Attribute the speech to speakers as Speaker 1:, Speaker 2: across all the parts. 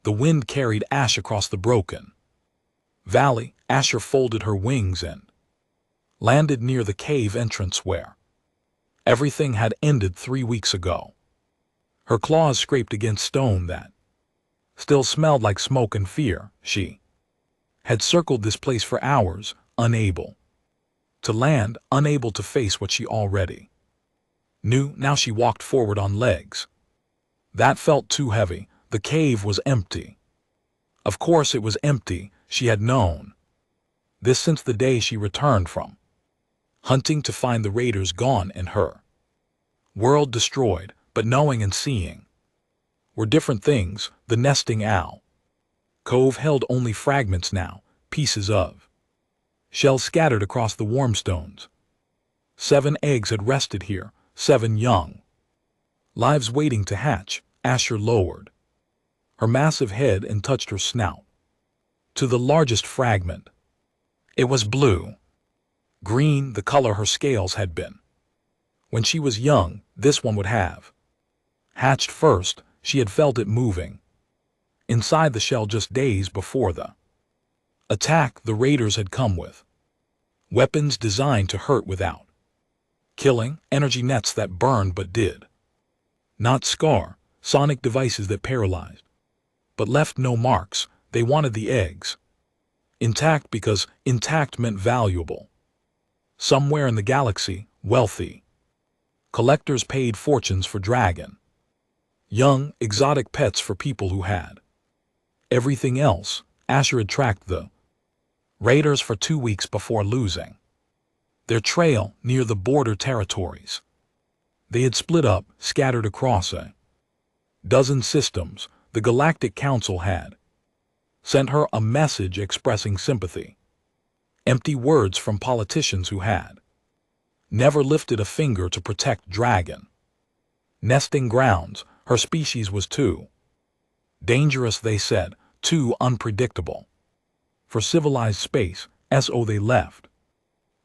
Speaker 1: The wind carried ash across the broken valley. Asher folded her wings and landed near the cave entrance where everything had ended 3 weeks ago. Her claws scraped against stone that still smelled like smoke and fear. She had circled this place for hours, unable to land, unable to face what she already knew. Now she walked forward on legs that felt too heavy. The cave was empty. Of course it was empty. She had known this since the day she returned from hunting to find the raiders gone and her world destroyed. But knowing and seeing were different things. The nesting owl cove held only fragments now, pieces of shells scattered across the warm stones. 7 eggs had rested here, 7 young lives waiting to hatch. Asher lowered her massive head and touched her snout to the largest fragment. It was blue, green, the color her scales had been when she was young. This one would have hatched first. She had felt it moving inside the shell just days before the attack. The raiders had come with weapons designed to hurt without killing, energy nets that burned but did not scar, sonic devices that paralyzed but left no marks. They wanted the eggs intact because intact meant valuable. Somewhere in the galaxy, wealthy collectors paid fortunes for dragon young, exotic pets for people who had everything else. Asher had tracked the raiders for 2 weeks before losing their trail near the border territories. They had split up, scattered across a dozen systems. The Galactic Council had sent her a message expressing sympathy. Empty words from politicians who had never lifted a finger to protect dragon nesting grounds. Her species was too dangerous, they said, too unpredictable for civilized space. So they left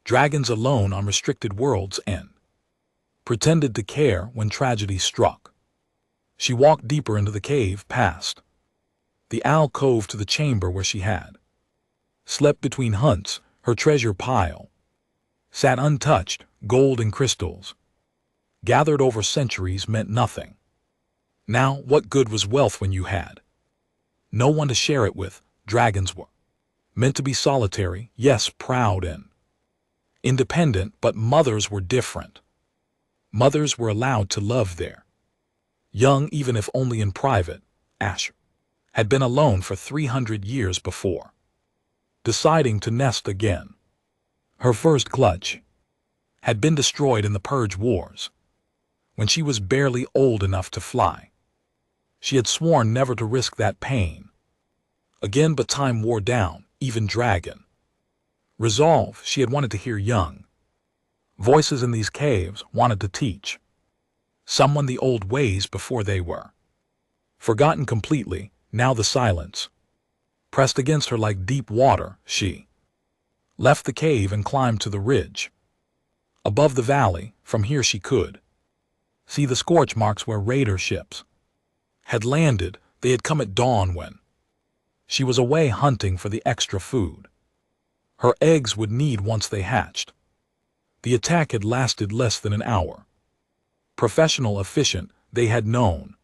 Speaker 1: dragons alone on restricted worlds and pretended to care when tragedy struck. She walked deeper into the cave, past the owl cove to the chamber where she had slept between hunts. Her treasure pile sat untouched. Gold and crystals gathered over centuries meant nothing. Now, what good was wealth when you had no one to share it with? Dragons were meant to be solitary, yes, proud and independent, but mothers were different. Mothers were allowed to love their young, even if only in private. Asher had been alone for 300 years before deciding to nest again. Her first clutch had been destroyed in the Purge Wars when she was barely old enough to fly. She had sworn never to risk that pain again, but time wore down. Even dragon resolve. She had wanted to hear young voices in these caves, wanted to teach someone the old ways before they were forgotten completely. Now the silence pressed against her like deep water. She left the cave and climbed to the ridge above the valley. From here she could see the scorch marks where raider ships had landed. They had come at dawn when she was away hunting for the extra food her eggs would need once they hatched. The attack had lasted less than an hour. Professional, efficient, they had known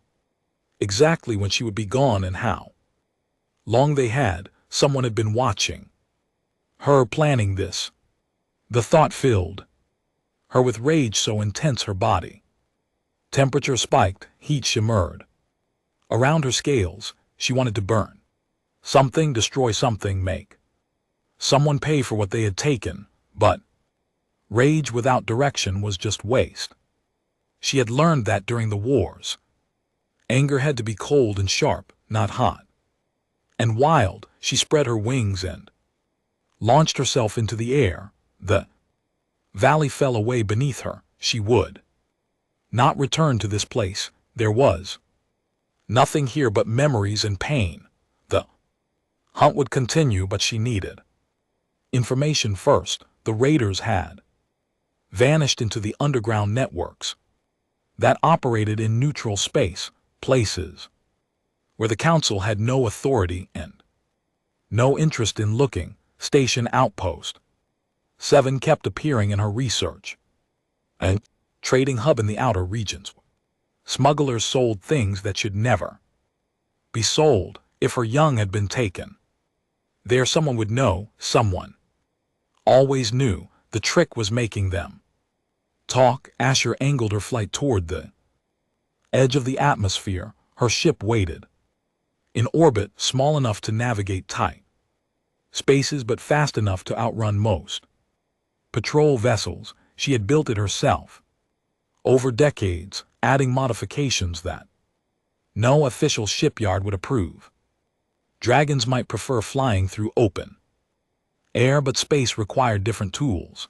Speaker 1: exactly when she would be gone and how long they had. Someone had been watching her, planning this. The thought filled her with rage so intense her body temperature spiked, heat shimmered around her scales. She wanted to burn something, destroy something, make someone pay for what they had taken. But rage without direction was just waste. She had learned that during the wars. Anger had to be cold and sharp, not hot and wild. She spread her wings and launched herself into the air. The valley fell away beneath her. She would not return to this place. There was nothing here but memories and pain. The hunt would continue, but she needed information first. The raiders had vanished into the underground networks that operated in neutral space, places where the council had no authority and no interest in looking. Station Outpost 7 kept appearing in her research. A trading hub in the outer regions. Smugglers sold things that should never be sold. If her young had been taken there, someone would know. Someone always knew. The trick was making them talk. Asher angled her flight toward the edge of the atmosphere. Her ship waited in orbit, small enough to navigate tight spaces but fast enough to outrun most patrol vessels. She had built it herself over decades, adding modifications that no official shipyard would approve. Dragons might prefer flying through open air, but space required different tools.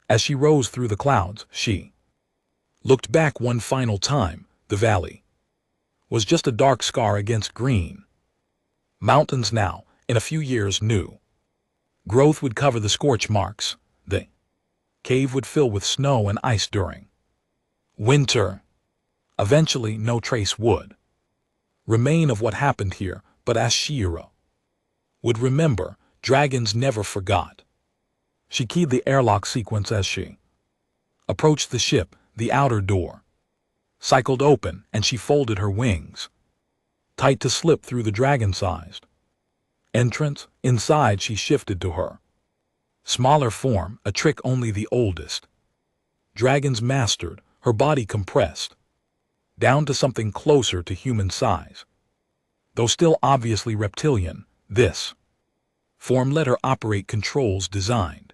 Speaker 1: As she rose through the clouds, she looked back one final time. The valley was just a dark scar against green mountains now. In a few years, new growth would cover the scorch marks. The cave would fill with snow and ice during winter. Eventually, no trace would remain of what happened here, but as Shira would remember, dragons never forgot. She keyed the airlock sequence as she approached the ship. The outer door cycled open, and she folded her wings tight to slip through the dragon-sized entrance. Inside, she shifted to her smaller form, a trick only the oldest dragons mastered. Her body compressed down to something closer to human size. Though still obviously reptilian, this form let her operate controls designed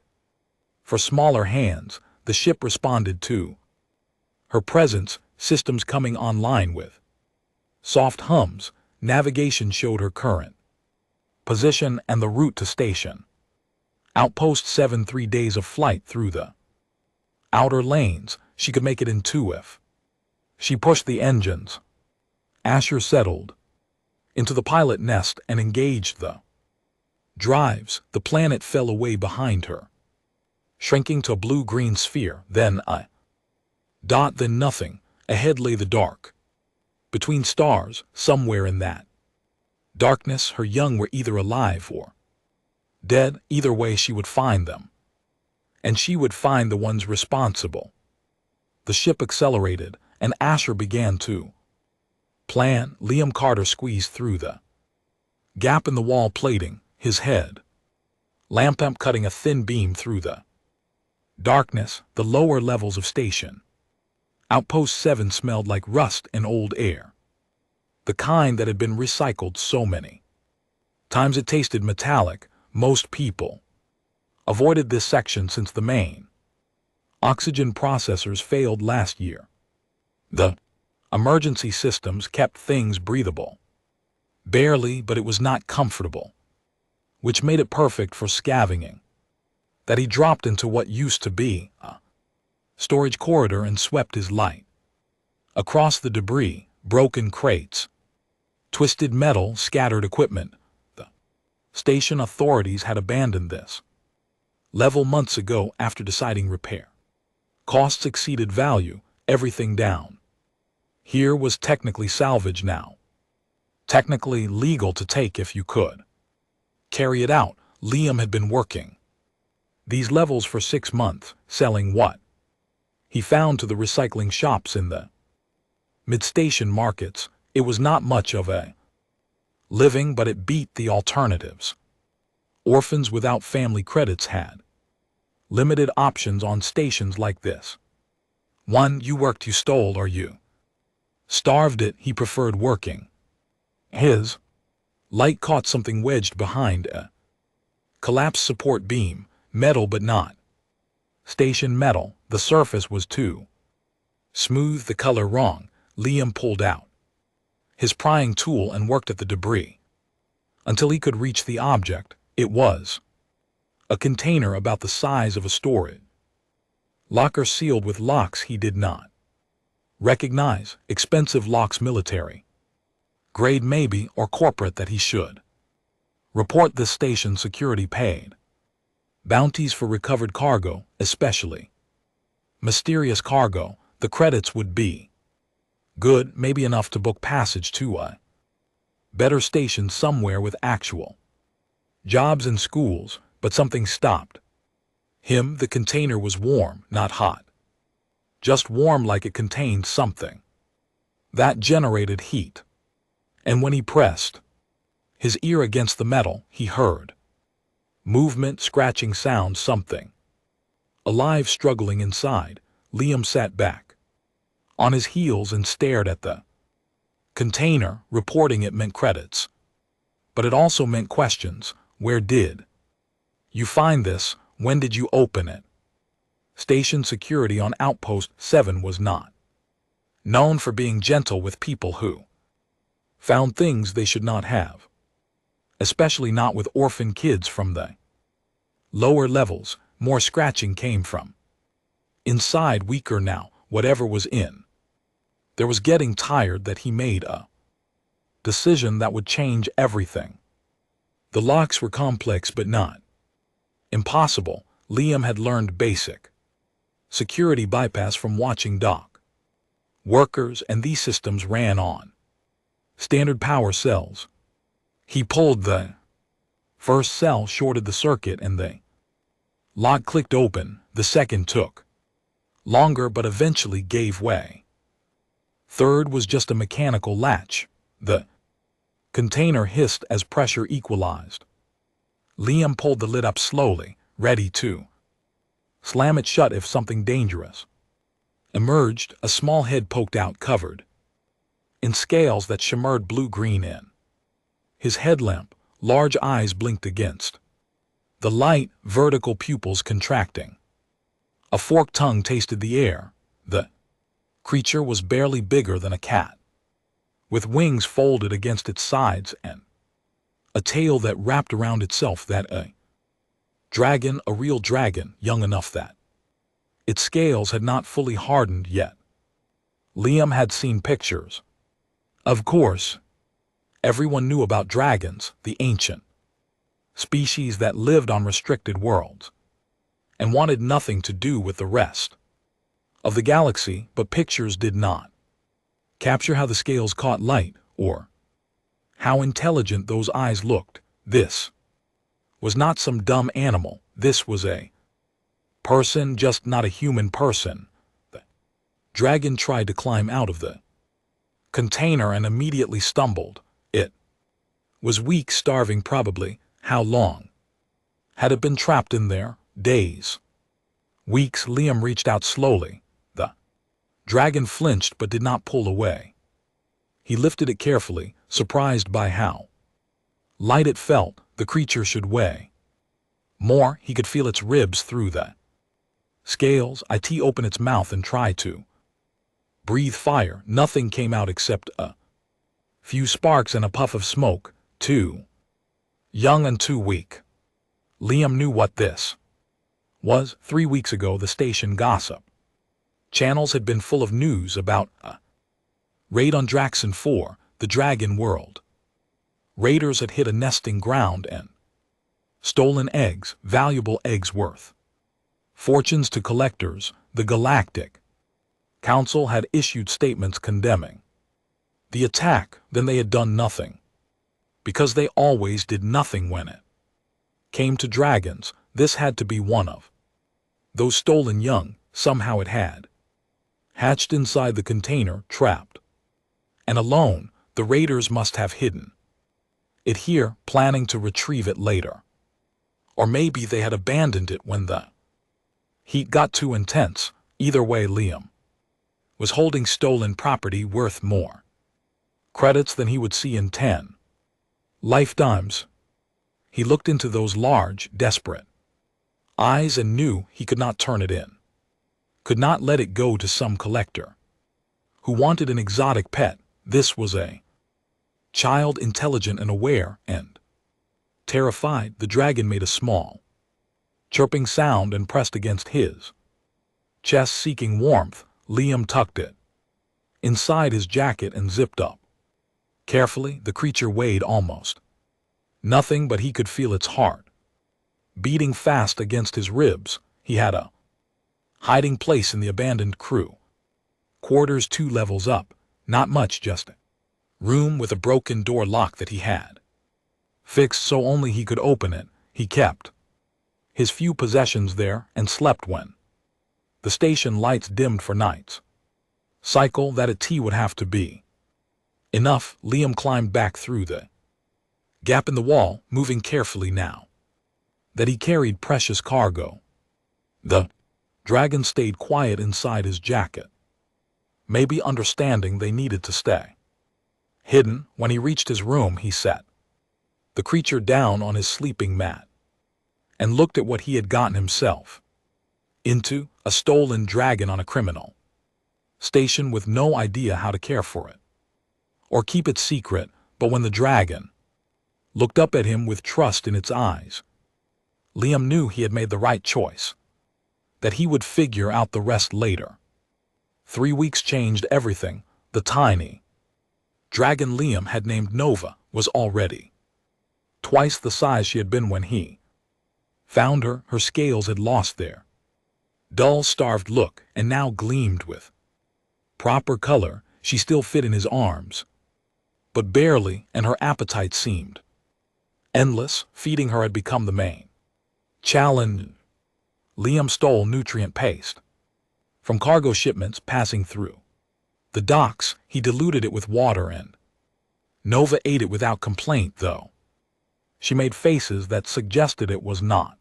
Speaker 1: for smaller hands. The ship responded to her presence, systems coming online with soft hums. Navigation showed her current position and the route to Station Outpost 7. 3 days of flight through the outer lanes. She could make it in 2 if she pushed the engines. Asher settled into the pilot nest and engaged the drives. The planet fell away behind her, shrinking to a blue-green sphere, then a dot, then nothing. Ahead lay the dark between stars. Somewhere in that darkness, her young were either alive or dead. Either way, she would find them, and she would find the ones responsible. The ship accelerated, and Asher began to plan. Liam Carter squeezed through the gap in the wall plating, his head lamp cutting a thin beam through the darkness. The lower levels of Station Outpost 7 smelled like rust and old air, the kind that had been recycled so many times it tasted metallic. Most people avoided this section since the main oxygen processors failed last year. The emergency systems kept things breathable, barely, but it was not comfortable, which made it perfect for scavenging. That he dropped into what used to be a storage corridor and swept his light across the debris, broken crates, twisted metal, scattered equipment. The station authorities had abandoned this level months ago after deciding repair costs exceeded value. Everything down here was technically salvage now, technically legal to take if you could carry it out. Liam had been working these levels for 6 months, selling what he found to the recycling shops in the mid-station markets. It was not much of a living, but it beat the alternatives. Orphans without family credits had limited options on stations like this. One, you worked, you stole, or you starved it. He preferred working. His light caught something wedged behind a collapsed support beam, metal but not station metal. The surface was too smooth, the color wrong. Liam pulled out his prying tool and worked at the debris until he could reach the object. It was a container about the size of a storage locker, sealed with locks he did not recognize. Expensive locks, military grade maybe, or corporate. That he should report this station. Security paid bounties for recovered cargo, especially mysterious cargo. The credits would be good, maybe enough to book passage to a better stations somewhere with actual jobs and schools, but something stopped him. The container was warm, not hot. Just warm, like it contained something that generated heat. And when he pressed his ear against the metal, he heard movement, scratching sound, something alive struggling inside. Liam sat back on his heels and stared at the container. Reporting it meant credits, but it also meant questions. Where did you find this? When did you open it? Station security on Outpost 7 was not known for being gentle with people who found things they should not have, especially not with orphan kids from the lower levels. More scratching came from inside, weaker now. Whatever was in there was getting tired. That he made a decision that would change everything. The locks were complex but not impossible. Liam had learned basic security bypass from watching dock workers, and these systems ran on standard power cells. He pulled the first cell, shorted the circuit, and the lock clicked open. The second took longer but eventually gave way. Third was just a mechanical latch. The container hissed as pressure equalized. Liam pulled the lid up slowly, ready to slam it shut if something dangerous emerged. A small head poked out, covered in scales that shimmered blue-green in his headlamp. Large eyes blinked against the light, vertical pupils contracting. A forked tongue tasted the air. The creature was barely bigger than a cat, with wings folded against its sides and a tail that wrapped around itself. That a dragon, a real dragon, young enough that its scales had not fully hardened yet. Liam had seen pictures. Of course, everyone knew about dragons, the ancient species that lived on restricted worlds and wanted nothing to do with the rest of the galaxy, but pictures did not capture how the scales caught light or how intelligent those eyes looked. This was not some dumb animal. This was a person, just not a human person. The dragon tried to climb out of the container and immediately stumbled. It was weak, starving probably. How long had it been trapped in there? Days. Weeks. Liam reached out slowly. The dragon flinched but did not pull away. He lifted it carefully, surprised by how light it felt. The creature should weigh more. He could feel its ribs through the scales. It opened its mouth and tried to breathe fire. Nothing came out except a few sparks and a puff of smoke. Too young and too weak. Liam knew what this was. 3 weeks ago, the station gossip channels had been full of news about a raid on Draxon 4, the dragon world. Raiders had hit a nesting ground and stolen eggs, valuable eggs worth fortunes to collectors. The Galactic Council had issued statements condemning the attack. Then they had done nothing, because they always did nothing when it came to dragons. This had to be one of those stolen young. Somehow it had hatched inside the container, trapped and alone. The raiders must have hidden it here, planning to retrieve it later. Or maybe they had abandoned it when the heat got too intense. Either way, Liam was holding stolen property worth more credits than he would see in 10 lifetimes. He looked into those large, desperate eyes and knew he could not turn it in, could not let it go to some collector who wanted an exotic pet. This was a child, intelligent and aware, and terrified. The dragon made a small, chirping sound and pressed against his chest, seeking warmth. Liam tucked it inside his jacket and zipped up carefully. The creature weighed almost nothing, but he could feel its heart beating fast against his ribs. He had a hiding place in the abandoned crew quarters 2 levels up. Not much, just room with a broken door lock that he had fixed so only he could open it. He kept his few possessions there and slept when the station lights dimmed for nights. Cycle that at tea would have to be enough. Liam climbed back through the gap in the wall, moving carefully now that he carried precious cargo. The dragon stayed quiet inside his jacket, maybe understanding they needed to stay hidden. When he reached his room, he sat the creature down on his sleeping mat and looked at what he had gotten himself into, a stolen dragon on a criminal station with no idea how to care for it or keep it secret. But when the dragon looked up at him with trust in its eyes, Liam knew he had made the right choice, that he would figure out the rest later. 3 weeks changed everything. The tiny dragon Liam had named Nova was already twice the size she had been when he found her. Her scales had lost their dull, starved look and now gleamed with proper color. She still fit in his arms, but barely, and her appetite seemed endless. Feeding her had become the main challenge. Liam stole nutrient paste from cargo shipments passing through the docks. He diluted it with water and Nova ate it without complaint, though she made faces that suggested it was not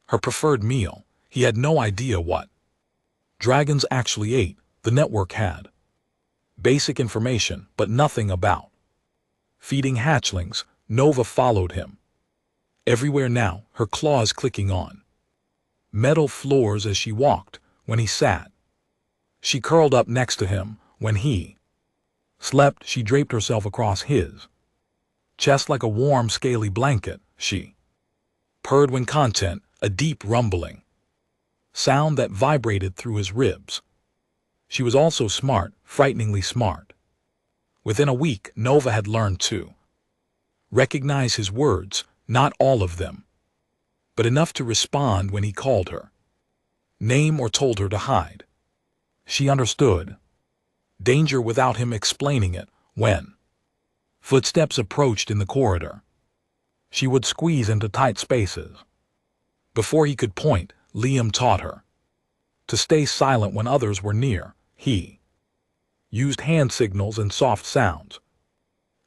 Speaker 1: her preferred meal. He had no idea what dragons actually ate. The network had basic information, but nothing about feeding hatchlings. Nova followed him everywhere now, her claws clicking on metal floors as she walked. When he sat, she curled up next to him. When he slept, she draped herself across his chest like a warm, scaly blanket. She purred when content, a deep rumbling sound that vibrated through his ribs. She was also smart, frighteningly smart. Within a week, Nova had learned to recognize his words, not all of them, but enough to respond when he called her name or told her to hide. She understood danger without him explaining it. When footsteps approached in the corridor, she would squeeze into tight spaces. Before he could point, Liam taught her to stay silent when others were near. He used hand signals and soft sounds,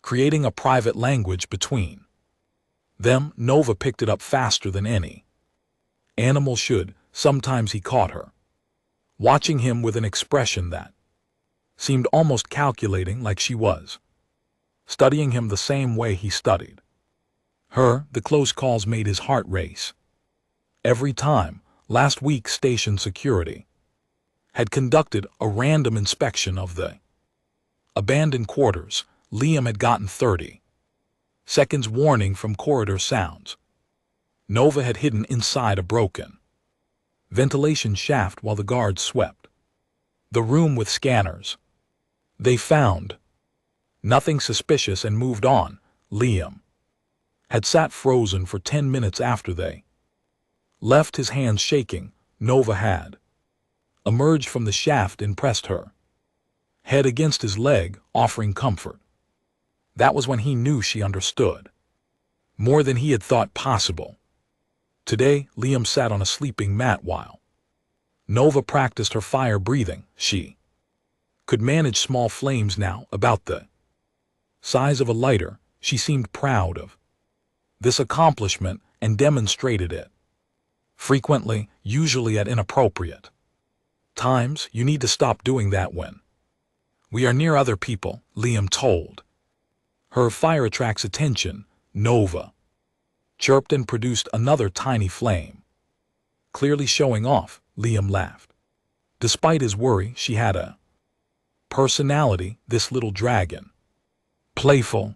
Speaker 1: creating a private language between them. Nova picked it up faster than any animal should. Sometimes he caught her watching him with an expression that seemed almost calculating, like she was studying him the same way he studied her. The close calls made his heart race every time. Last week, station security had conducted a random inspection of the abandoned quarters. Liam had gotten 30 seconds warning from corridor sounds. Nova had hidden inside a broken ventilation shaft while the guards swept the room with scanners. They found nothing suspicious and moved on. Liam had sat frozen for 10 minutes after they left, his hands shaking. Nova had emerged from the shaft and pressed her head against his leg, offering comfort. That was when he knew she understood more than he had thought possible. Today, Liam sat on a sleeping mat while Nova practiced her fire breathing. She could manage small flames now, about the size of a lighter. She seemed proud of this accomplishment and demonstrated it frequently, usually at inappropriate times. You need to stop doing that when we are near other people, Liam told her. Fire attracts attention. Nova chirped and produced another tiny flame, clearly showing off. Liam laughed. Despite his worry, she had a personality, this little dragon. Playful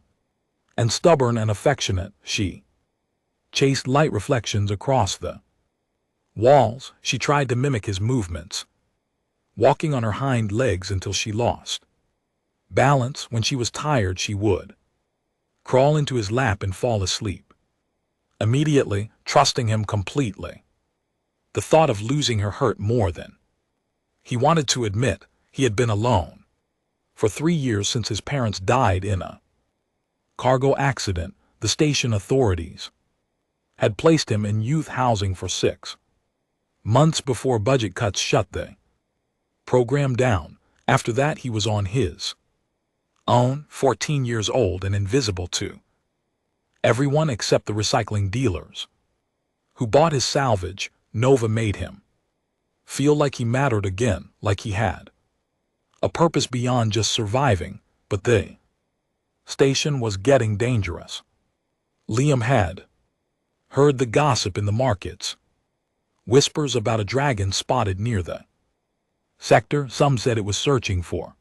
Speaker 1: and stubborn and affectionate, she chased light reflections across the walls. She tried to mimic his movements, walking on her hind legs until she lost balance. When she was tired, she would crawl into his lap and fall asleep immediately, trusting him completely. The thought of losing her hurt more than he wanted to admit. He had been alone For 3 years since his parents died in a cargo accident, the station authorities had placed him in youth housing for 6 months before budget cuts shut the program down. After that, he was on his own, 14 years old and invisible to everyone except the recycling dealers who bought his salvage. Nova made him feel like he mattered again, like he had a purpose beyond just surviving. But the station was getting dangerous. Liam had heard the gossip in the markets, whispers about a dragon spotted near the sector. Some said it was searching for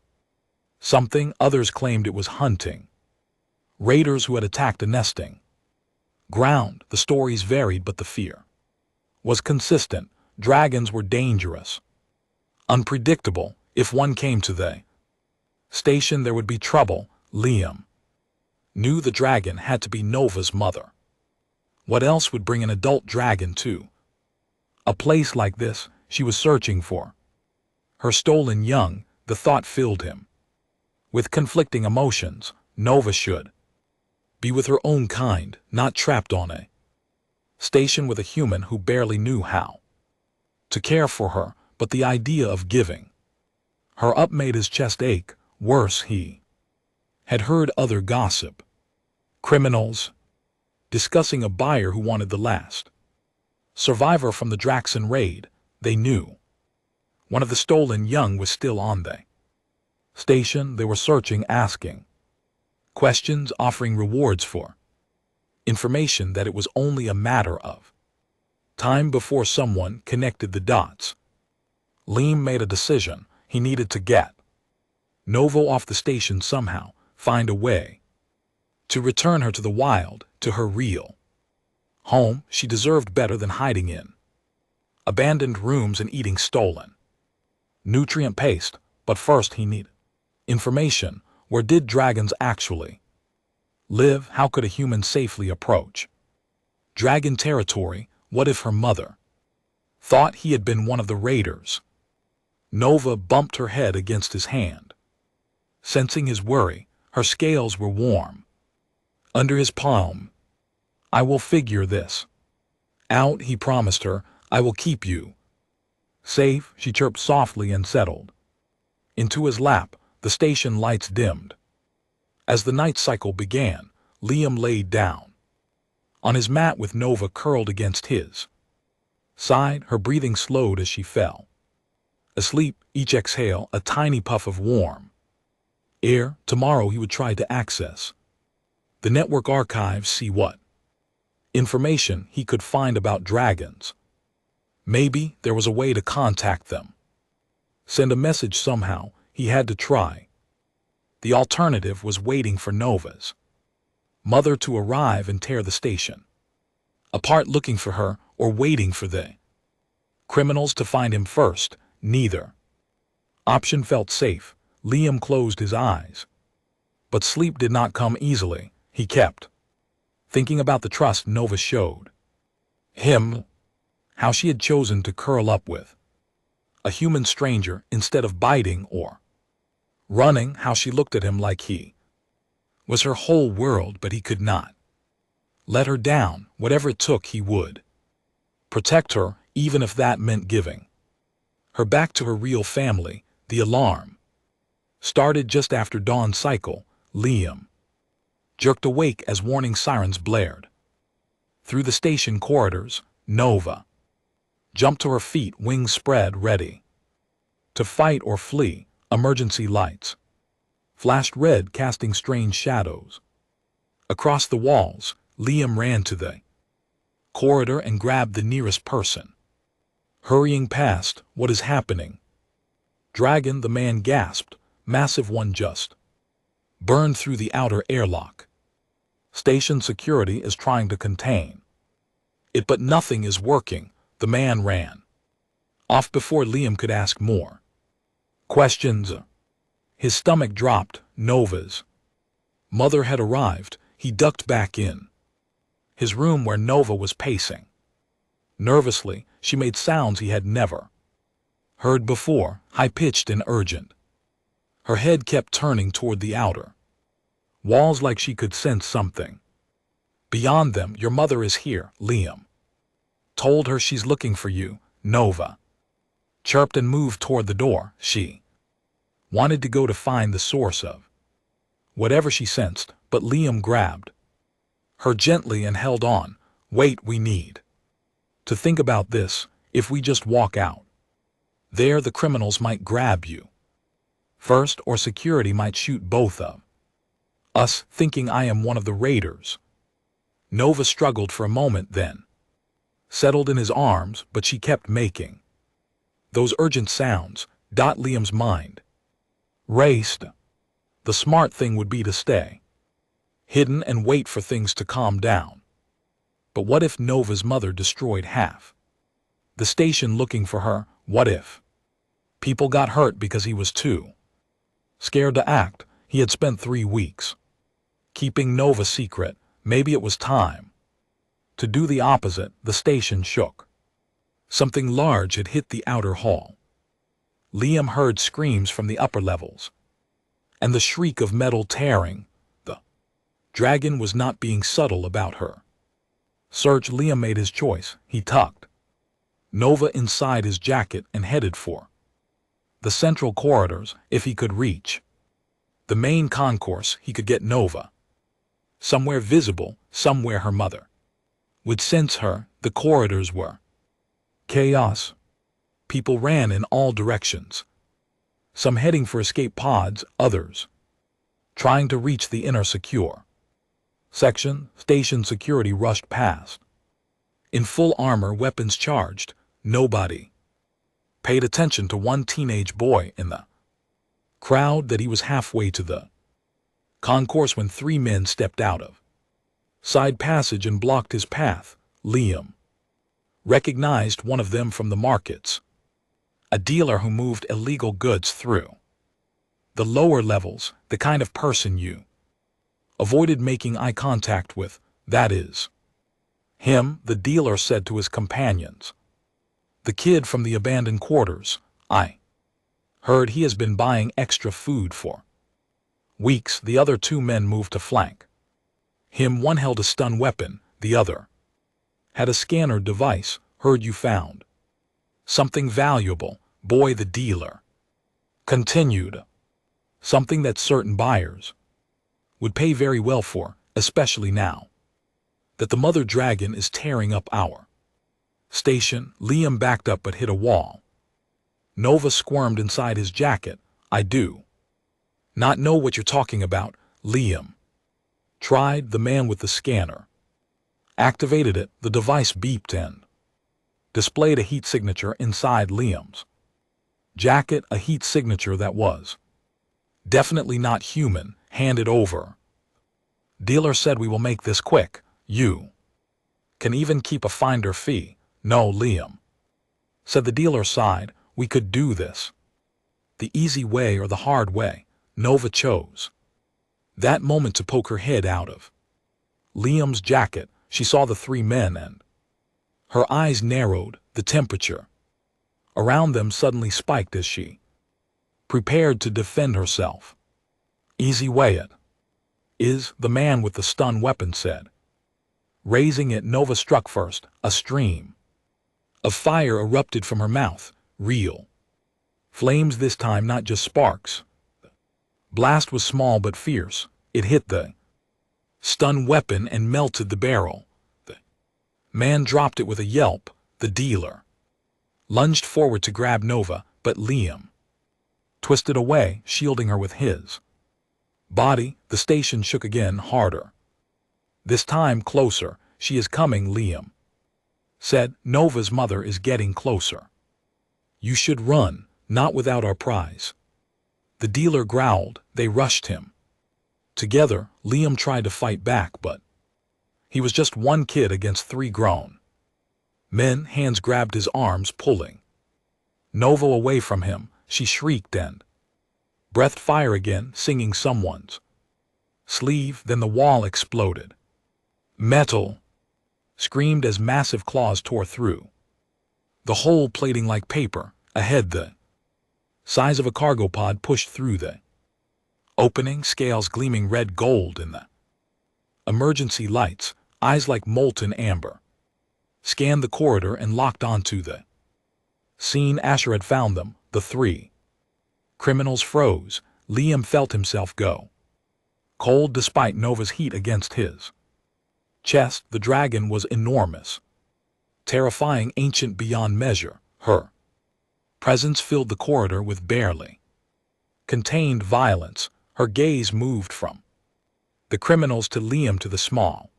Speaker 1: something, others claimed it was hunting raiders who had attacked a nesting ground. The stories varied, but the fear was consistent. Dragons were dangerous, unpredictable. If one came to the station, there would be trouble. Liam knew the dragon had to be Nova's mother. What else would bring an adult dragon to a place like this? She was searching for her stolen young. The thought filled him with conflicting emotions. Nova should be with her own kind, not trapped on a station with a human who barely knew how to care for her. But the idea of giving her up made his chest ache. Worse, he had heard other gossip. Criminals discussing a buyer who wanted the last survivor from the Draxon raid. They knew one of the stolen young was still on the station. They were searching, asking questions, offering rewards for information that it was only a matter of time before someone connected the dots. Liam made a decision. He needed to get Nova off the station somehow, find a way to return her to the wild, to her real home. She deserved better than hiding in abandoned rooms and eating stolen nutrient paste. But first he needed information. Where did dragons actually live? How could a human safely approach dragon territory? What if her mother thought he had been one of the raiders? Nova bumped her head against his hand, sensing his worry. Her scales were warm under his palm. I will figure this out, he promised her. I will keep you safe. She chirped softly and settled into his lap. The station lights dimmed. As the night cycle began, Liam laid down on his mat with Nova curled against his side. Her breathing slowed as she fell asleep, each exhale a tiny puff of warm air. Tomorrow he would try to access the network archives, see what information he could find about dragons. Maybe there was a way to contact them, send a message somehow. He had to try. The alternative was waiting for Nova's mother to arrive and tear the station apart, looking for her, or waiting for the criminals to find him first. Neither option felt safe. Liam closed his eyes, but sleep did not come easily. He kept thinking about the trust Nova showed him, how she had chosen to curl up with a human stranger instead of biting or running, how she looked at him like he was her whole world. But he could not let her down. Whatever it took, he would protect her, even if that meant giving her back to her real family. The alarm started just after dawn cycle. Liam jerked awake as warning sirens blared through the station corridors. Nova jumped to her feet, wings spread, ready to fight or flee. Emergency lights flashed red, casting strange shadows across the walls. Liam ran to the corridor and grabbed the nearest person hurrying past. What is happening? Dragon, the man gasped. Massive one, just burned through the outer airlock. Station security is trying to contain it, but nothing is working. The man ran off before Liam could ask more questions. His stomach dropped. Nova's mother had arrived. He ducked back in his room where Nova was pacing nervously. She made sounds he had never heard before, high-pitched and urgent. Her head kept turning toward the outer walls like she could sense something. Beyond them, your mother is here, Liam told her. She's looking for you, Nova chirped and moved toward the door. She wanted to go to find the source of whatever she sensed, but Liam grabbed her gently and held on. Wait, we need to think about this. If we just walk out there, the criminals might grab you first, or security might shoot both of us, thinking I am one of the raiders. Nova struggled for a moment, then settled in his arms, but she kept making those urgent sounds. Liam's mind raced. The smart thing would be to stay hidden and wait for things to calm down. But what if Nova's mother destroyed half the station looking for her? What if people got hurt because he was too scared to act? He had spent 3 weeks keeping Nova secret. Maybe it was time to do the opposite. The station shook. Something large had hit the outer hall. Liam heard screams from the upper levels and the shriek of metal tearing. The dragon was not being subtle about her search. Liam made his choice. He tucked Nova inside his jacket and headed for the central corridors. If he could reach the main concourse, he could get Nova somewhere visible, somewhere her mother would sense her. The corridors were chaos. People ran in all directions, some heading for escape pods, others trying to reach the inner secure section. Station security rushed past in full armor, weapons charged. Nobody paid attention to one teenage boy in the crowd that he was halfway to the concourse when 3 men stepped out of side passage and blocked his path. Liam recognized one of them from the markets, a dealer who moved illegal goods through the lower levels, the kind of person you avoided making eye contact with. That is him, the dealer said to his companions. The kid from the abandoned quarters. I heard he has been buying extra food for weeks. The other 2 men moved to flank him. One held a stun weapon, the other had a scanner device. Heard you found something valuable, boy, the dealer continued. Something that certain buyers would pay very well for, especially now that the mother dragon is tearing up our station. Liam backed up but hit a wall. Nova squirmed inside his jacket. I do not know what you're talking about, Liam tried. The man with the scanner activated it. The device beeped and displayed a heat signature inside Liam's jacket, a heat signature that was definitely not human. Hand it over. Dealer said we will make this quick. You can even keep a finder fee. No, Liam said. The dealer sighed. We could do this the easy way or the hard way. Nova chose that moment to poke her head out of Liam's jacket. She saw the 3 men and her eyes narrowed. The temperature around them suddenly spiked as she prepared to defend herself. Easy way it is, the man with the stun weapon said. Raising it, Nova struck first. A stream of fire erupted from her mouth. Real flames this time, not just sparks. The blast was small but fierce. It hit the stun weapon and melted the barrel. The man dropped it with a yelp. The dealer lunged forward to grab Nova, but Liam twisted away, shielding her with his body. The station shook again, harder. This time closer. She is coming, Liam said. Nova's mother is getting closer. You should run, not without our prize. The dealer growled. They rushed him together. Liam tried to fight back, but he was just one kid against 3 grown men. Hands grabbed his arms, pulling Nova away from him. She shrieked and breathed fire again, singing someone's sleeve. Then the wall exploded. Metal screamed as massive claws tore through the hole, plating like paper. Ahead, the size of a cargo pod pushed through the Opening, scales gleaming red gold in the emergency lights, eyes like molten amber. Scanned the corridor and locked onto the scene. Asher had found them, the three criminals froze. Liam felt himself go cold despite Nova's heat against his chest. The dragon was enormous, terrifying, ancient beyond measure. Her presence filled the corridor with barely contained violence. Her gaze moved from the criminals to Liam, to the small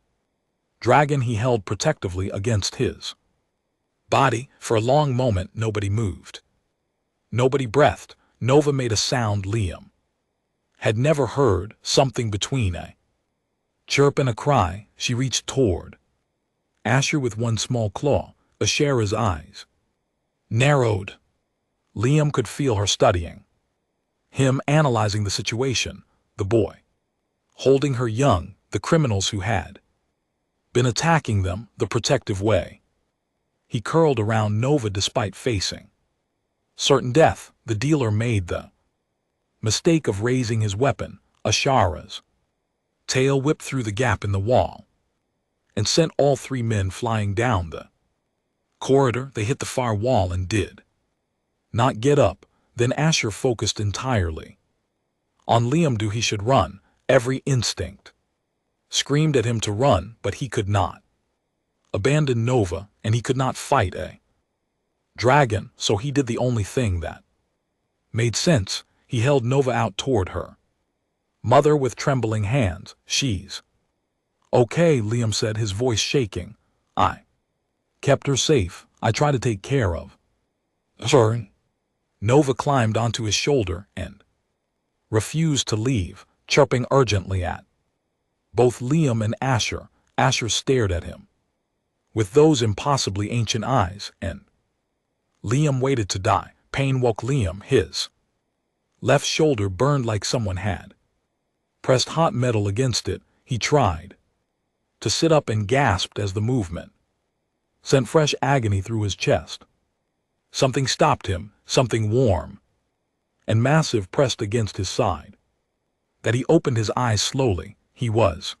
Speaker 1: dragon he held protectively against his body. For a long moment nobody moved. Nobody breathed. Nova made a sound Liam had never heard, something between a chirp and a cry. She reached toward Asher with one small claw. Ashera's eyes narrowed. Liam could feel her studying him, analyzing the situation. The boy holding her young, the criminals who had been attacking them the protective way. He curled around Nova despite facing certain death. The dealer made the mistake of raising his weapon. Ashara's tail whipped through the gap in the wall and sent all three men flying down the corridor. They hit the far wall and did not get up. Then Asher focused entirely on Liam. He should run. Every instinct screamed at him to run, but he could not abandon Nova, and he could not fight a dragon, so he did the only thing that made sense. He held Nova out toward her mother with trembling hands. She's okay, Liam said, his voice shaking. I kept her safe. I try to take care of her. Nova climbed onto his shoulder and refused to leave, chirping urgently at both Liam and Asher. Asher stared at him with those impossibly ancient eyes, and Liam waited to die. Pain woke Liam. His left shoulder burned like someone had pressed hot metal against it. He tried to sit up and gasped as the movement sent fresh agony through his chest. Something stopped him, something warm and massive pressed against his side. That he opened his eyes slowly. He was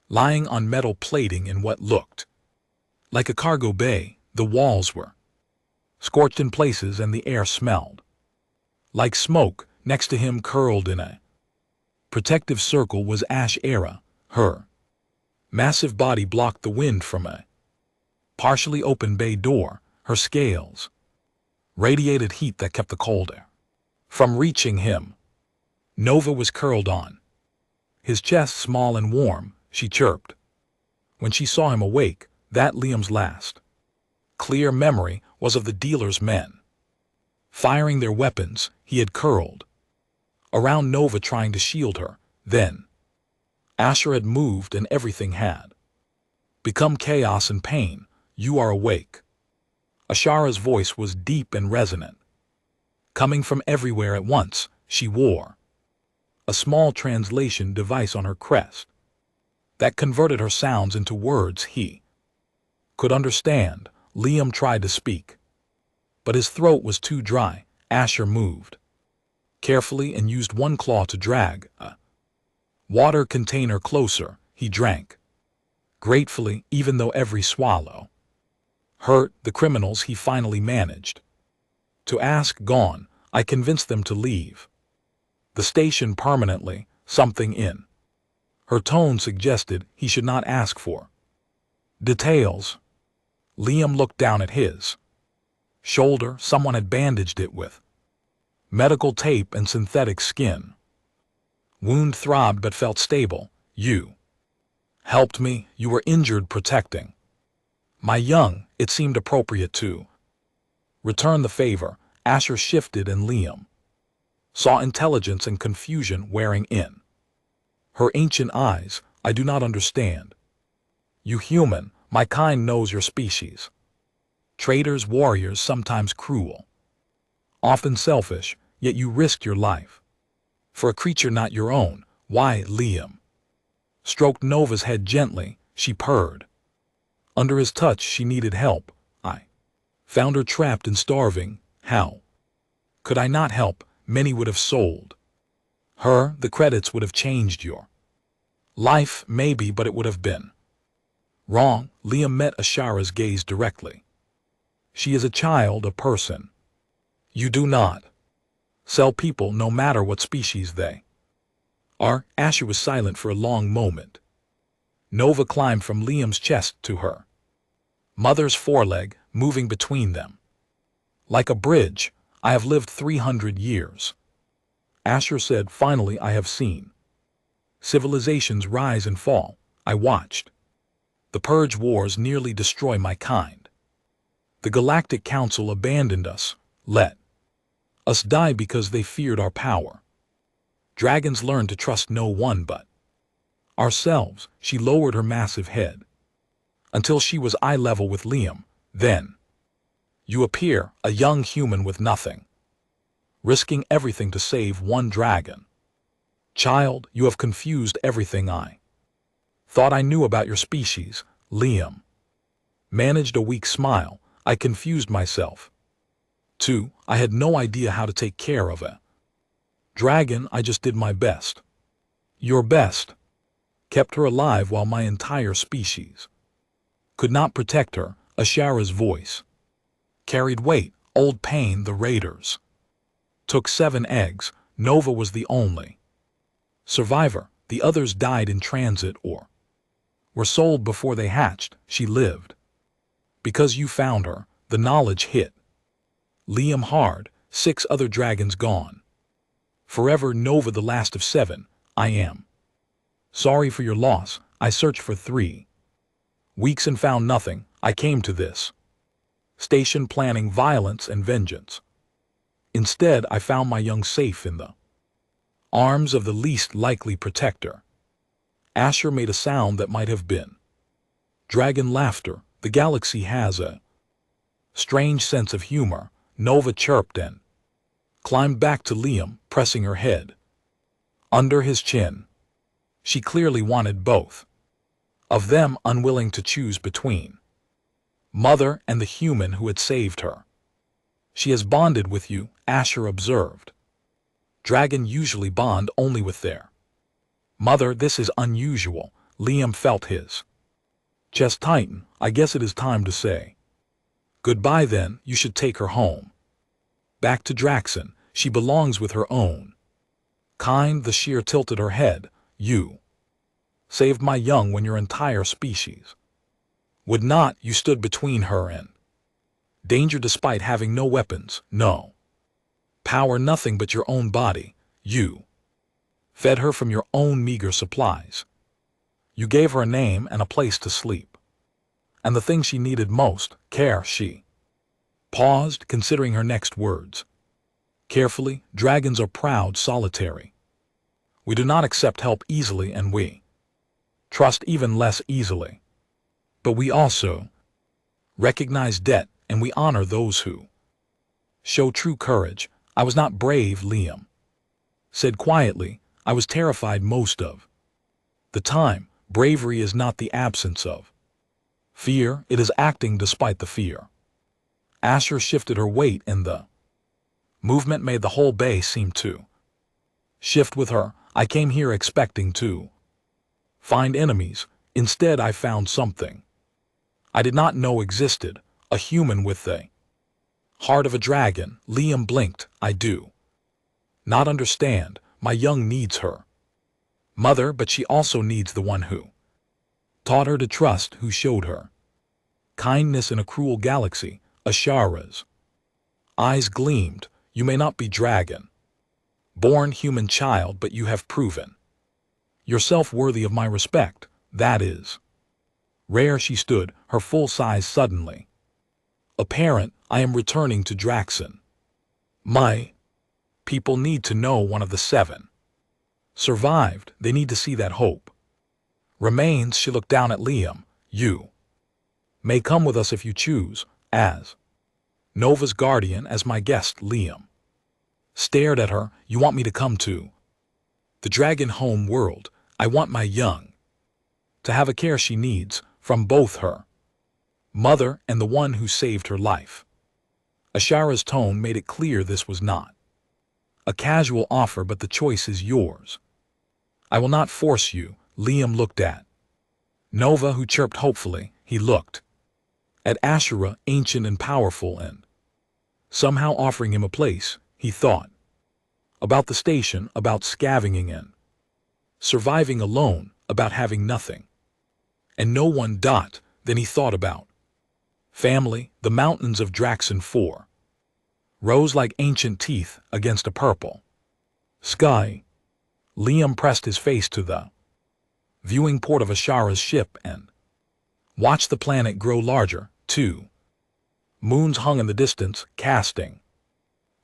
Speaker 1: lying on metal plating in what looked like a cargo bay. The walls were scorched in places and the air smelled like smoke. Next to him, curled in a protective circle, was Ashera. Her massive body blocked the wind from a partially open bay door. Her scales radiated heat that kept the cold air from reaching him. Nova was curled on his chest, small and warm. She chirped when she saw him awake. That Liam's last clear memory was of the dealer's men firing their weapons. He had curled around Nova, trying to shield her. Then Asher had moved and everything had become chaos and pain. You are awake. Ashara's voice was deep and resonant, coming from everywhere at once. She wore a small translation device on her crest that converted her sounds into words he could understand. Liam tried to speak, but his throat was too dry. Asher moved carefully and used one claw to drag a water container closer. He drank gratefully, even though every swallow hurt. The criminals he finally managed to ask gone. I convinced them to leave the station permanently. Something in her tone suggested he should not ask for details. Liam looked down at his shoulder. Someone had bandaged it with medical tape and synthetic skin. Wound throbbed but felt stable. You helped me. You were injured protecting my young. It seemed appropriate to return the favor. Asher shifted and Liam saw intelligence and confusion wearing in her ancient eyes. I do not understand. You human, my kind knows your species. Traitors, warriors, sometimes cruel, often selfish, yet you risked your life for a creature not your own. Why? Liam stroked Nova's head gently. She purred. Under his touch, she needed help. I found her trapped and starving. How could I not help? Many would have sold The credits would have changed your life, maybe, but it would have been wrong. Liam met Ashara's gaze directly. She is a child, a person. You do not sell people, no matter what species they are. Asher was silent for a long moment. Nova climbed from Liam's chest to her mother's foreleg, moving between them like a bridge. I have lived 300 years. Asher said, finally I have seen civilizations rise and fall. I watched the Purge Wars nearly destroy my kind. The Galactic Council abandoned us, let us die because they feared our power. Dragons learned to trust no one but ourselves. She lowered her massive head until she was eye level with Liam. Then you appear, a young human with nothing, risking everything to save one dragon. Child, you have confused everything I thought I knew about your species. Liam managed a weak smile. I confused myself too. I had no idea how to take care of a dragon. I just did my best. Your best kept her alive while my entire species could not protect her. Ashara's voice carried weight. Old pain. The raiders took 7 eggs. Nova was the only survivor. The others died in transit or were sold before they hatched. She lived because you found her. The knowledge hit Liam hard. 6 other dragons gone forever. Nova, the last of 7. I am sorry for your loss. I searched for 3 weeks and found nothing. I came to this station planning violence and vengeance. Instead, I found my young safe in the arms of the least likely protector. Asher made a sound that might have been dragon laughter. The galaxy has a strange sense of humor. Nova chirped and climbed back to Liam, pressing her head under his chin. She clearly wanted both of them, unwilling to choose between mother and the human who had saved her. She has bonded with you, Asher observed. Dragon usually bond only with their mother. This is unusual. Liam felt his chest tighten. I guess it is time to say goodbye then. You should take her home. Back to Draxon. She belongs with her own kind. The sheer tilted her head. You saved my young when your entire species would not. You stood between her and danger despite having no weapons, no power, nothing but your own body. You fed her from your own meager supplies. You gave her a name and a place to sleep. And the thing she needed most, care. She paused, considering her next words carefully. Dragons are proud, solitary. We do not accept help easily, and we trust even less easily. But we also recognize debt, and we honor those who show true courage. I was not brave, Liam said quietly. I was terrified most of the time. Bravery is not the absence of fear, it is acting despite the fear. Asher shifted her weight, and the movement made the whole bay seem to shift with her. I came here expecting to find enemies. Instead, I found something I did not know existed, a human with the heart of a dragon. Liam blinked. I do not understand. My young needs her mother, but she also needs the one who taught her to trust, who showed her kindness in a cruel galaxy. Ashara's eyes gleamed. You may not be dragon born human child, but you have proven yourself worthy of my respect. That is rare. She stood, her full size suddenly apparent. I am returning to Draxon. My people need to know one of the 7 survived. They need to see that hope remains. She looked down at Liam. You may come with us if you choose, as Nova's guardian, as my guest. Liam stared at her. You want me to come to the dragon home world? I want my young to have a care she needs from both her mother and the one who saved her life. Ashara's tone made it clear this was not A casual offer, but the choice is yours. I will not force you. Liam looked at Nova, who chirped hopefully. He looked at Ashura, ancient and powerful, and somehow offering him a place. He thought about the station, about scavenging and surviving alone, about having nothing and no one. Then he thought about family. The mountains of Draxon 4 rose like ancient teeth against a purple sky. Liam pressed his face to the viewing port of Ashara's ship and watched the planet grow larger. 2 moons hung in the distance, casting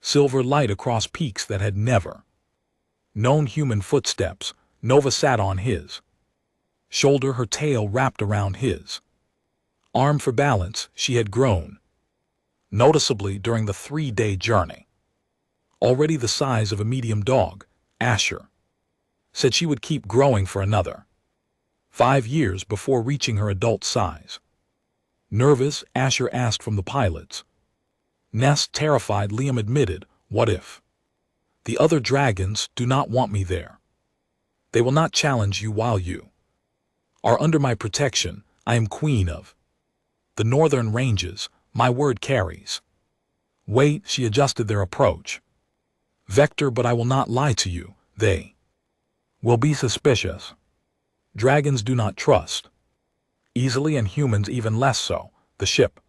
Speaker 1: silver light across peaks that had never known human footsteps. Nova sat on his shoulder, her tail wrapped around his arm for balance. She had grown noticeably during the 3-day journey, already the size of a medium dog. Asher said she would keep growing for another 5 years before reaching her adult size. Nervous, Asher asked from the pilot's nest. Terrified, Liam admitted, what if the other dragons do not want me there? They will not challenge you while you are under my protection. I am queen of the northern ranges. My word carries weight. She adjusted their approach vector, but I will not lie to you. They will be suspicious. Dragons do not trust easily, and humans even less so. The ship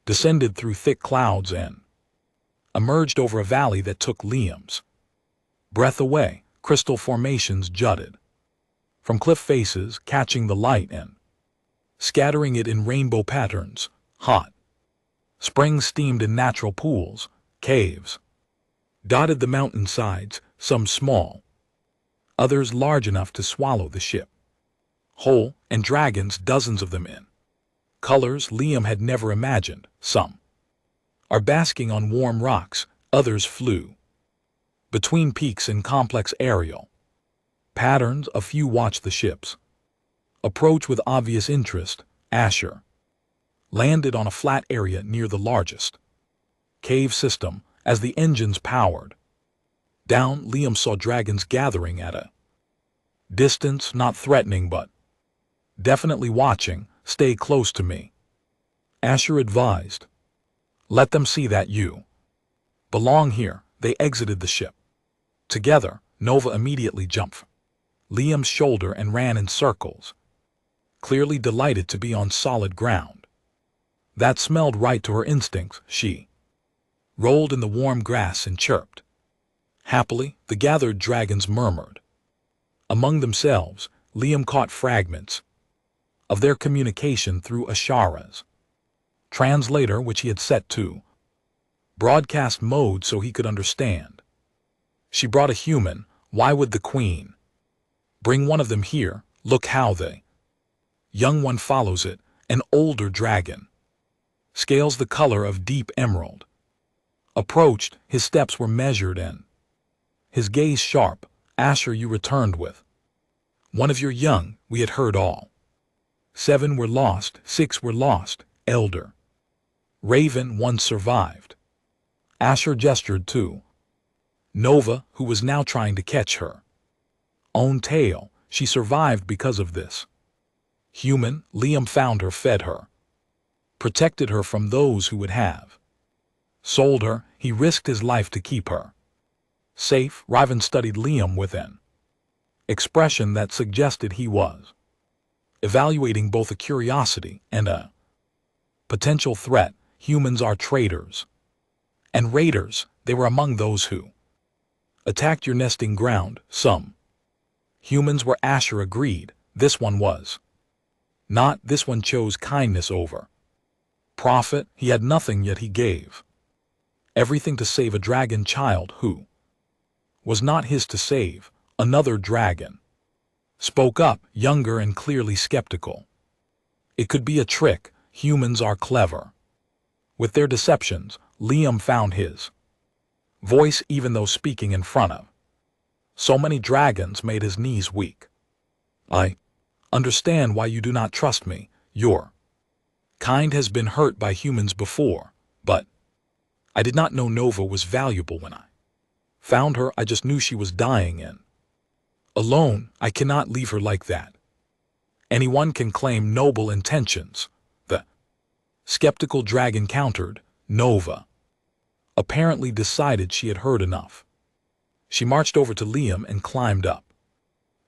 Speaker 1: descended through thick clouds and emerged over a valley that took Liam's breath away. Crystal formations jutted from cliff faces, catching the light and scattering it in rainbow patterns. Hot springs steamed in natural pools. Caves dotted the mountain sides, some small, others large enough to swallow the ship whole, and dragons, dozens of them, in colors Liam had never imagined. Some are basking on warm rocks, others flew between peaks in complex aerial patterns. A few watched the ships approach with obvious interest. Asher landed on a flat area near the largest cave system. As the engines powered down, Liam saw dragons gathering at a distance, not threatening but definitely watching. Stay close to me, Asher advised. Let them see that you belong here. They exited the ship together. Nova immediately jumped Liam's shoulder and ran in circles, clearly delighted to be on solid ground. That smelled right to her instincts. She rolled in the warm grass and chirped happily. The gathered dragons murmured among themselves. Liam caught fragments of their communication through Ashara's translator, which he had set to broadcast mode so he could understand. She brought a human. Why would the queen bring one of them here? Look how the young one follows it. An older dragon, scales the color of deep emerald, approached. His steps were measured and his gaze sharp. Asher, you returned with one of your young. We had heard all 7 were lost, 6 were lost. Elder Raven, 1 survived. Asher gestured to Nova, who was now trying to catch her own tail. She survived because of this human. Liam found her, fed her, protected her from those who would have sold her. He risked his life to keep her safe. Raven studied Liam with an expression that suggested he was evaluating both a curiosity and a potential threat. Humans are traitors and raiders. They were among those who attacked your nesting ground. Some humans were. Asher agreed. This one was not. This one chose kindness over profit. He had nothing, yet he gave everything to save a dragon child who was not his to save. Another dragon spoke up, younger and clearly skeptical. It could be a trick. Humans are clever with their deceptions. Liam found his voice, even though speaking in front of so many dragons made his knees weak. I understand why you do not trust me. Your kind has been hurt by humans before, but I did not know Nova was valuable when I Found her, I just knew she was dying in. Alone, I cannot leave her like that. Anyone can claim noble intentions. The skeptical dragon countered. Nova apparently decided she had heard enough. She marched over to Liam and climbed up,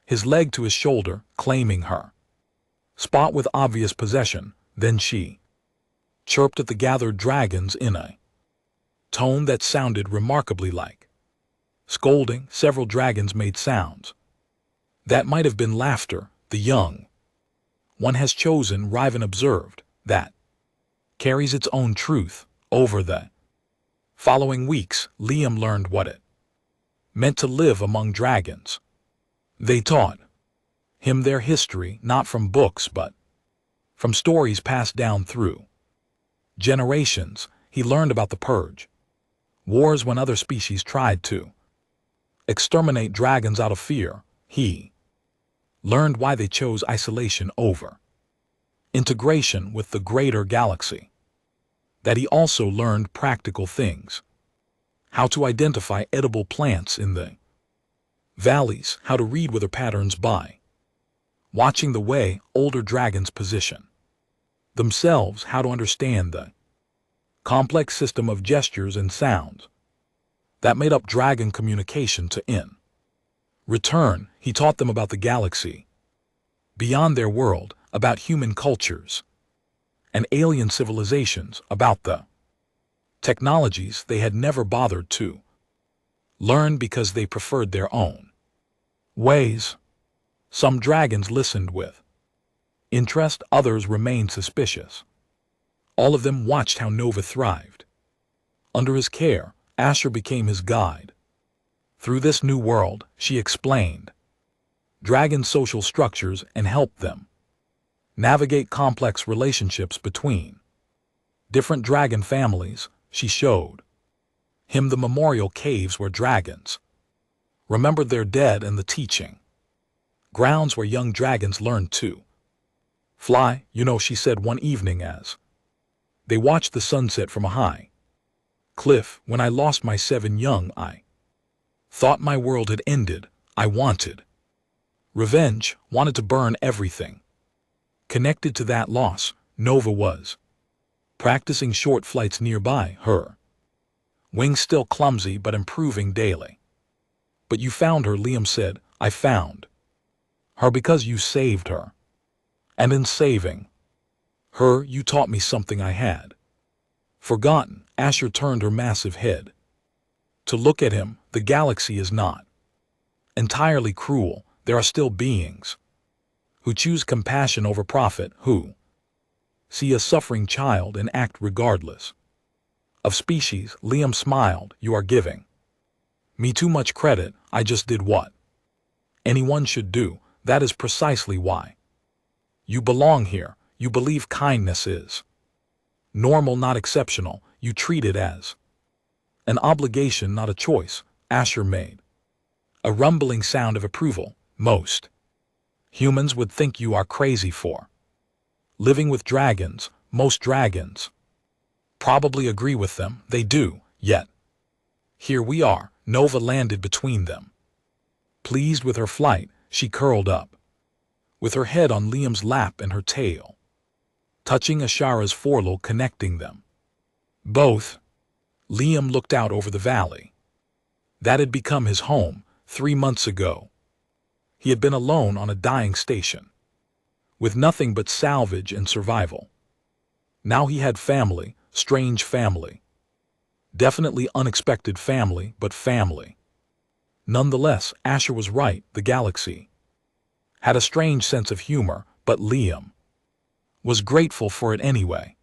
Speaker 1: his leg to his shoulder, claiming her spot with obvious possession. Then she chirped at the gathered dragons in a tone that sounded remarkably like scolding. Several dragons made sounds that might have been laughter. The young one has chosen, Riven observed, that carries its own truth. Over the following weeks, Liam learned what it meant to live among dragons. They taught him their history, not from books but from stories passed down through generations. He learned about the Purge, wars when other species tried to exterminate dragons out of fear. He learned why they chose isolation over integration with the greater galaxy. That he also learned practical things. How to identify edible plants in the valleys, how to read weather patterns by watching the way older dragons position themselves, how to understand the complex system of gestures and sounds that made up dragon communication. To in return, he taught them about the galaxy beyond their world, about human cultures and alien civilizations, about the technologies they had never bothered to learn because they preferred their own ways. Some dragons listened with interest, others remained suspicious. All of them watched how Nova thrived. Under his care, Asher became his guide. Through this new world, she explained dragon social structures and helped them navigate complex relationships between different dragon families. She showed him the memorial caves where dragons remembered their dead and the teaching grounds where young dragons learned to fly. You know, she said one evening as they watched the sunset from a high cliff, when I lost my 7 young, I thought my world had ended. I wanted revenge, wanted to burn everything connected to that loss. Nova was practicing short flights nearby, her wings still clumsy but improving daily. But you found her, Liam said. I found her because you saved her. And in saving her, you taught me something I had forgotten. Asher turned her massive head to look at him. The galaxy is not entirely cruel. There are still beings who choose compassion over profit, who see a suffering child and act regardless of species. Liam smiled. You are giving me too much credit. I just did what anyone should do. That is precisely why you belong here. You believe kindness is normal, not exceptional. You treat it as an obligation, not a choice. Asher made a rumbling sound of approval. Most humans would think you are crazy for living with dragons. Most dragons probably agree with them. They do, yet here we are. Nova landed between them. Pleased with her flight, she curled up, with her head on Liam's lap and her tail touching Ashara's forelobe, connecting them both. Liam looked out over the valley that had become his home 3 months ago. He had been alone on a dying station, with nothing but salvage and survival. Now he had family, strange family. Definitely unexpected family, but family. Nonetheless, Asher was right. The galaxy had a strange sense of humor, but Liam was grateful for it anyway.